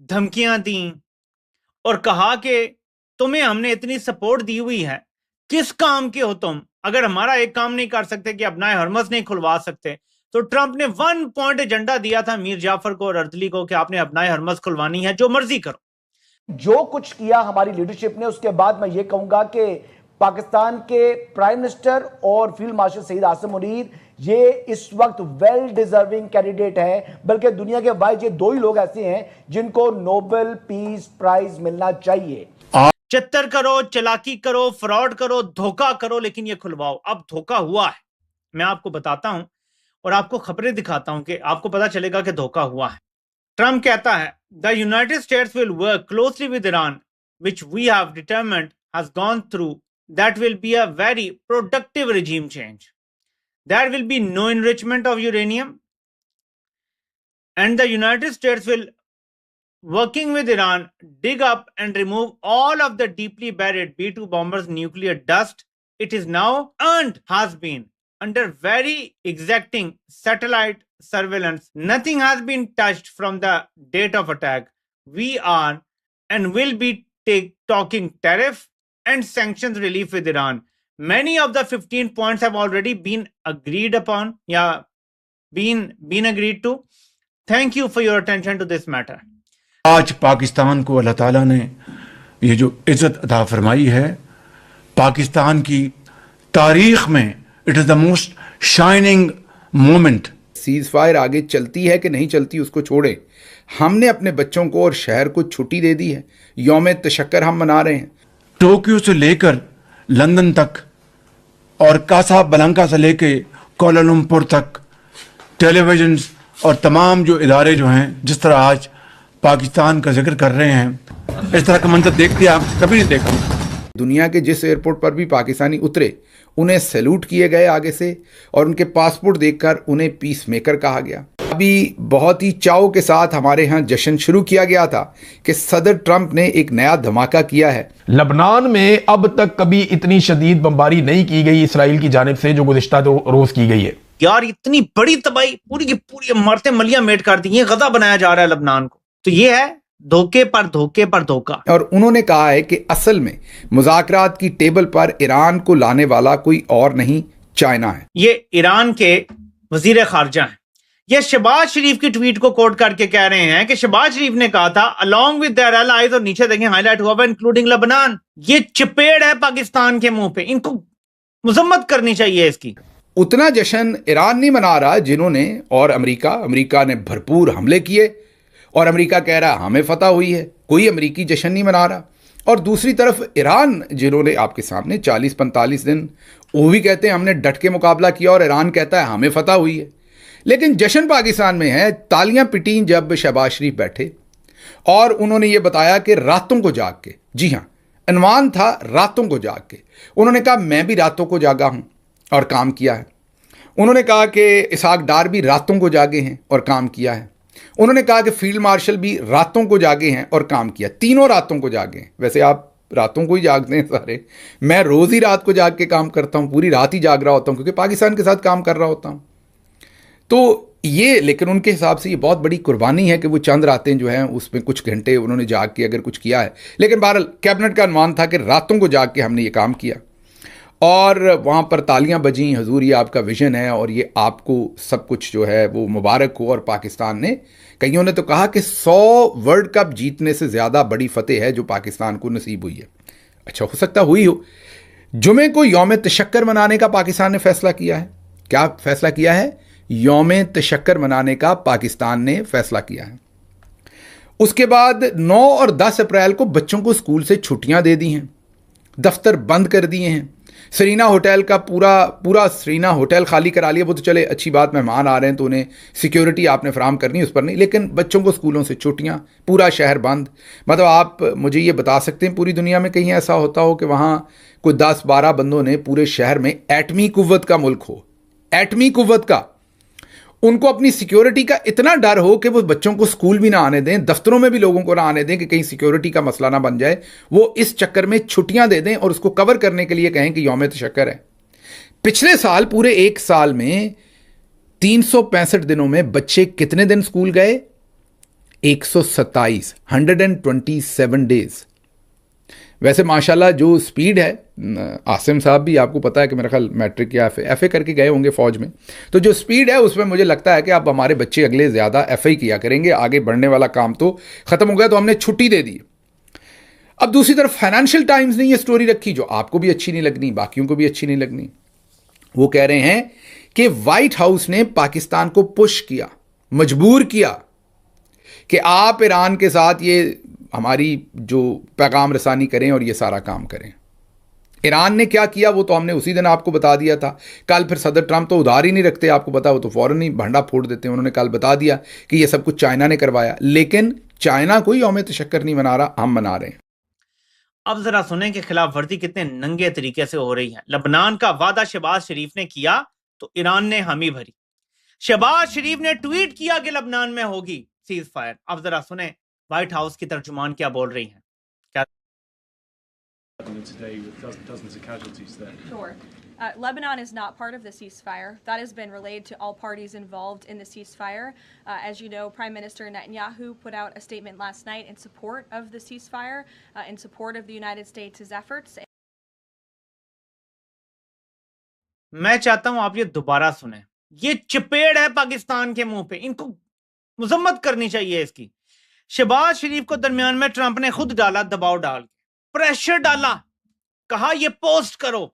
धमकियां दी और कहा कि तुम्हें हमने इतनी सपोर्ट दी हुई है, किस काम के हो तुम, अगर हमारा एक काम नहीं कर सकते कि अपना हरमस नहीं खुलवा सकते। तो ट्रंप ने 1 पॉइंट एजेंडा दिया था मीर जाफर को और अर्दली को कि आपने अपना हरमस खुलवानी है, जो मर्जी करो। जो कुछ किया हमारी लीडरशिप ने, उसके बाद मैं ये कहूंगा कि पाकिस्तान के प्राइम मिनिस्टर और फील्ड मार्शल सईद आसिम मुनीर ये इस वक्त वेल डिजर्विंग कैंडिडेट है, बल्कि दुनिया के वाइज ये दो ही लोग ऐसे हैं जिनको नोबेल पीस प्राइज मिलना चाहिए। चित्तर करो, चलाकी करो, फ्रॉड करो, धोखा करो, लेकिन ये खुलवाओ। अब धोखा हुआ है, मैं आपको बताता हूं और आपको खबरें दिखाता हूं कि आपको पता चलेगा कि धोखा हुआ है। ट्रंप कहता है the United States will work closely with Iran which we have determined has gone through that will be a very productive regime change. There will be no enrichment of uranium, and the United States will, working with Iran, dig up and remove all of the deeply buried B-2 bombers' nuclear dust. It is now and has been under very exacting satellite surveillance. Nothing has been touched from the date of attack. We are and will be talking tariff and sanctions relief with Iran. Many of the 15 points have already been agreed upon. Yeah, been agreed to. Thank you for your attention to this matter. आज पाकिस्तान को अल्लाह ताला ने ये जो इज्जत अता फरमाई है, पाकिस्तान की तारीख में it is the most shining moment. Cease fire आगे चलती है कि नहीं चलती उसको छोड़े, हमने अपने बच्चों को और शहर को छुट्टी दे दी है। यौम तशक्कर हम मना रहे हैं। टोक्यो से लेकर लंदन तक और कासाब्लांका से लेकर कोलालमपुर तक टेलीविजन और तमाम जो इदारे जो हैं, जिस तरह आज पाकिस्तान का जिक्र कर रहे हैं, इस तरह का मंजर देखते आप कभी नहीं देखा। दुनिया के जिस एयरपोर्ट पर भी पाकिस्तानी उतरे उन्हें सैल्यूट किए गए आगे से, और उनके पासपोर्ट देखकर उन्हें पीस मेकर कहा गया। अभी बहुत ही चाव के साथ हमारे यहाँ जश्न शुरू किया गया था कि सदर ट्रंप ने एक नया धमाका किया है। लबनान में अब तक कभी इतनी शदीद बमबारी नहीं की गई इसराइल की जानिब से जो गुज़िश्ता रोज की गई है। यार इतनी बड़ी तबाही, पूरी की पूरी इमारतें मलिया मेट कर दी, ये गजा बनाया जा रहा है लबनान को। तो ये है धोखे पर धोखे पर धोखा। और उन्होंने कहा है कि असल में मुज़ाकरात की टेबल पर ईरान को लाने वाला कोई और नहीं, चाइना है। ये ईरान के वजीर खारजा हैं। ये शहबाज शरीफ की ट्वीट को कोट करके कह रहे हैं कि शहबाज शरीफ ने कहा था अलोंग विद देयर एलाइज, और नीचे देखें हाईलाइट हुआ है इंक्लूडिंग लबनान। ये चपेड़ है पाकिस्तान के मुंह पे, इनको मुजम्मत करनी चाहिए इसकी। उतना जश्न ईरान नहीं मना रहा जिन्होंने, और अमेरिका ने भरपूर हमले किए और अमेरिका कह रहा है हमें फतह हुई है, कोई अमेरिकी जश्न नहीं मना रहा। और दूसरी तरफ ईरान जिन्होंने आपके सामने 40-45 दिन, वो भी कहते हैं हमने डट के मुकाबला किया, और ईरान कहता है हमें फतह हुई है। लेकिन जश्न पाकिस्तान में है। तालियां पिटी जब शहबाज शरीफ बैठे और उन्होंने ये बताया कि रातों को जाग के, जी हाँ, अनवान था रातों को जाग के, उन्होंने कहा मैं भी रातों को जागा हूं और काम किया है। उन्होंने कहा कि इसहाक डार भी रातों को जागे हैं और काम किया है। उन्होंने कहा कि फील्ड मार्शल भी रातों को जागे हैं और काम किया। तीनों रातों को जागे हैं। वैसे आप रातों को ही जागते हैं सारे, मैं रोज़ ही रात को जाग के काम करता हूँ, पूरी रात ही जाग रहा होता हूँ क्योंकि पाकिस्तान के साथ काम कर रहा होता हूँ। तो ये, लेकिन उनके हिसाब से ये बहुत बड़ी कुर्बानी है कि वो चंद रातें जो हैं उसमें कुछ घंटे उन्होंने जाग के अगर कुछ किया है। लेकिन बहरहाल कैबिनेट का अनुमान था कि रातों को जाग के हमने ये काम किया, और वहाँ पर तालियां बजीं, हुजूर ये आपका विजन है और ये आपको सब कुछ जो है वो मुबारक हो। और पाकिस्तान ने, कईयों ने तो कहा कि 100 वर्ल्ड कप जीतने से ज़्यादा बड़ी फतेह है जो पाकिस्तान को नसीब हुई है। अच्छा, हो सकता हुई हो। जुमे को यौम तशक्कर मनाने का पाकिस्तान ने फैसला किया है। क्या फैसला किया है? यौम तशक्कर मनाने का पाकिस्तान ने फैसला किया है। उसके बाद 9 और 10 अप्रैल को बच्चों को स्कूल से छुट्टियां दे दी हैं, दफ्तर बंद कर दिए हैं। सरीना होटल का पूरा सरीना होटल खाली करा लिया। वो तो चले अच्छी बात, मेहमान आ रहे हैं तो उन्हें सिक्योरिटी आपने फराम करनी, उस पर नहीं, लेकिन बच्चों को स्कूलों से छुट्टियां, पूरा शहर बंद। मतलब आप मुझे ये बता सकते हैं पूरी दुनिया में कहीं ऐसा होता हो कि वहाँ कोई 10-12 बंदों ने पूरे शहर में, एटमी कुव्वत का मुल्क हो, एटमी कुव्वत का, उनको अपनी सिक्योरिटी का इतना डर हो कि वो बच्चों को स्कूल भी ना आने दें, दफ्तरों में भी लोगों को ना आने दें कि कहीं सिक्योरिटी का मसला ना बन जाए, वो इस चक्कर में छुट्टियां दे दें और उसको कवर करने के लिए कहें कि यौम तशक्कर है। पिछले साल पूरे 1 साल में 365 दिनों में बच्चे कितने दिन स्कूल गए? 127 127 डेज। वैसे माशाल्लाह जो स्पीड है, आसिम साहब भी आपको पता है कि मेरा ख्याल मैट्रिक या एफए करके गए होंगे फौज में, तो जो स्पीड है उसमें मुझे लगता है कि अब हमारे बच्चे अगले ज़्यादा एफए किया करेंगे। आगे बढ़ने वाला काम तो ख़त्म हो गया, तो हमने छुट्टी दे दी। अब दूसरी तरफ फाइनेंशियल टाइम्स ने ये स्टोरी रखी जो आपको भी अच्छी नहीं लगनी, बाकियों को भी अच्छी नहीं लगनी। वो कह रहे हैं कि व्हाइट हाउस ने पाकिस्तान को पुश किया, मजबूर किया कि आप ईरान के साथ ये हमारी जो पैगाम रसानी करें और ये सारा काम करें। ईरान ने क्या किया वो तो हमने उसी दिन आपको बता दिया था। कल फिर सदर ट्रंप तो उधार ही नहीं रखते, आपको पता, वो तो फौरन ही भंडा फोड़ देते हैं। उन्होंने कल बता दिया कि ये सब कुछ चाइना ने करवाया, लेकिन चाइना कोई यौम तशक्कर नहीं मना रहा, हम मना रहे हैं। अब जरा सुने कि खिलाफ वर्जी कितने नंगे तरीके से हो रही है। लबनान का वादा शहबाज शरीफ ने किया तो ईरान ने हामी भरी। शहबाज शरीफ ने ट्वीट किया कि लबनान में होगी सीज फायर। अब जरा सुने व्हाइट हाउस की तर्जुमान क्या बोल रही हैं। क्या today with dozens of casualties there. Sure. Lebanon is not part of the ceasefire. That has been relayed to all parties involved in the ceasefire. As you know, Prime Minister Netanyahu put out a statement last night in support of the ceasefire, in support of the United States' efforts. मैं चाहता हूं आप ये दोबारा सुने। ये चपेड़ है पाकिस्तान के मुंह पे, इनको मुजम्मत करनी चाहिए इसकी। शहबाज शरीफ को दरमियान में ट्रंप ने खुद डाला, दबाव डाल के प्रेशर डाला, कहा ये पोस्ट करो।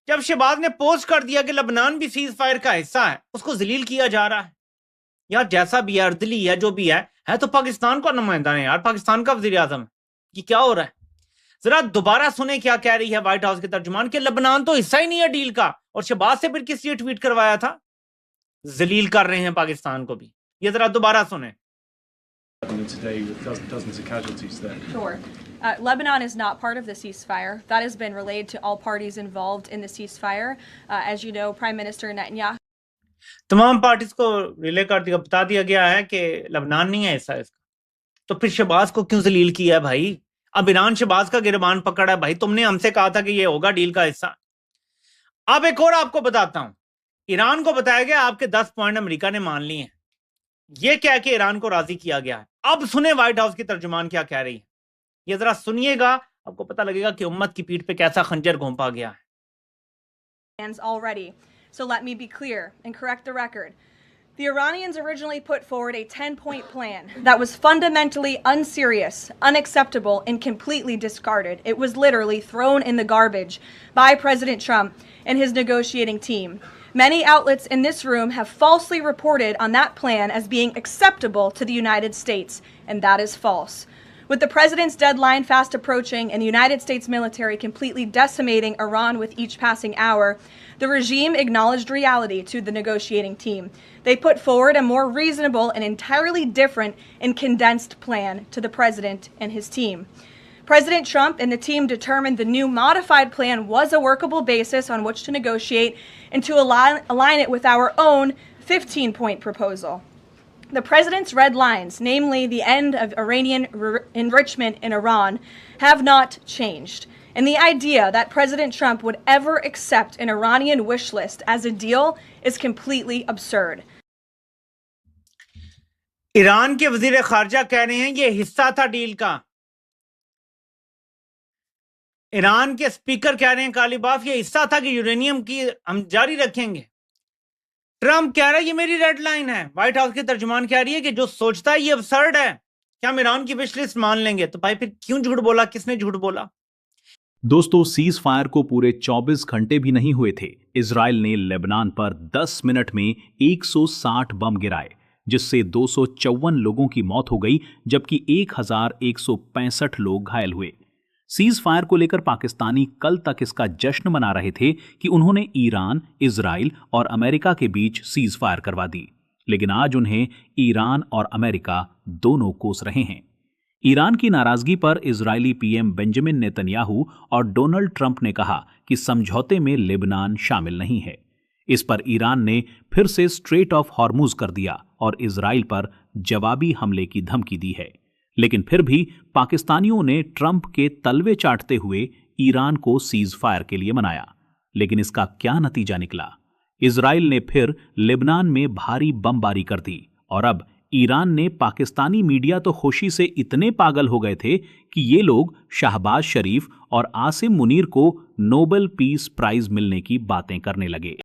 जब शहबाज ने पोस्ट कर दिया कि लबनान भी सीज फायर का हिस्सा है, उसको जलील किया जा रहा है। यार जैसा भी है, अर्दली है, जो भी है तो पाकिस्तान का नुमाइंदा है यार, पाकिस्तान का वजीर आजम है। ये क्या हो रहा है? जरा दोबारा सुने क्या कह रही है व्हाइट हाउस के तर्जुमान कि लबनान तो हिस्सा ही नहीं है डील का, और शहबाज से फिर किस लिए ट्वीट करवाया था? जलील कर रहे हैं पाकिस्तान को भी। ये जरा दोबारा सुने। Today with dozens of casualties there. Sure. Lebanon is not part of the ceasefire. That has been relayed to all parties involved in the ceasefire. As you know, Prime Minister Netanyahu. तमाम parties को relay कर दिया, बता दिया गया है कि लबनान नहीं है हिस्सा इसका। तो फिर शहबाज को क्यों जलील किया है भाई? अब ईरान शहबाज का गिरबान पकड़ा है। भाई तुमने हमसे कहा था कि ये होगा डील का हिस्सा। अब एक और आपको बताता हूं। ईरान को बताया गया आपके 10 पॉइंट अमेरिका ने मान लिए हैं। ये क्या कि ईरान को राजी किया गया है। अब सुने व्हाइट हाउस की तर्जुमान क्या कह रही है। ये जरा सुनिएगा, आपको पता लगेगा कि उम्मत की पीठ पे कैसा खंजर घोंपा गया है। Already. So let me be clear and correct the record. The Iranians originally put forward a 10-point plan that was fundamentally unserious, unacceptable, and completely discarded. It was literally thrown in the garbage by President Trump and his negotiating team. Many outlets in this room have falsely reported on that plan as being acceptable to the United States, and that is false. With the president's deadline fast approaching and the United States military completely decimating Iran with each passing hour, the regime acknowledged reality to the negotiating team. They put forward a more reasonable and entirely different and condensed plan to the president and his team. President Trump and the team determined the new modified plan was a workable basis on which to negotiate and to align it with our own 15-point proposal. The president's red lines, namely the end of Iranian enrichment in Iran, have not changed. And the idea that President Trump would ever accept an Iranian wish list as a deal is completely absurd. Iran के वजीर खारजा कह रहे हैं ये हिस्सा था deal का। Iran के स्पीकर कह रहे हैं कालीबाफ ये हिस्सा था कि यूरेनियम की हम जारी रखेंगे। ट्रंप कह रहा है ये मेरी रेड लाइन है। व्हाइट हाउस की तर्जुमान कह रही है कि जो सोचता है ये अबसर्ड है, क्या हम ईरान की विश लिस्ट मान लेंगे? तो भाई फिर क्यों झूठ बोला? किसने झूठ बोला? दोस्तों, सीज फायर को पूरे 24 घंटे भी नहीं हुए थे, इजराइल ने लेबनान पर 10 मिनट में 160 बम गिराए, जिससे 254 लोगों की मौत हो गई, जबकि 1165 लोग घायल हुए। सीज फायर को लेकर पाकिस्तानी कल तक इसका जश्न मना रहे थे कि उन्होंने ईरान, इजराइल और अमेरिका के बीच सीज फायर करवा दी, लेकिन आज उन्हें ईरान और अमेरिका दोनों कोस रहे हैं। ईरान की नाराजगी पर इजरायली पीएम बेंजामिन नेतन्याहू और डोनाल्ड ट्रंप ने कहा कि समझौते में लेबनान शामिल नहीं है। इस पर ईरान ने फिर से स्ट्रेट ऑफ हॉर्मुज कर दिया और इजराइल पर जवाबी हमले की धमकी दी है। लेकिन फिर भी पाकिस्तानियों ने ट्रंप के तलवे चाटते हुए ईरान को सीज फायर के लिए मनाया, लेकिन इसका क्या नतीजा निकला? इजराइल ने फिर लेबनान में भारी बमबारी कर दी और अब ईरान ने पाकिस्तानी मीडिया तो खुशी से इतने पागल हो गए थे कि ये लोग शहबाज शरीफ और आसिम मुनीर को नोबेल पीस प्राइज मिलने की बातें करने लगे।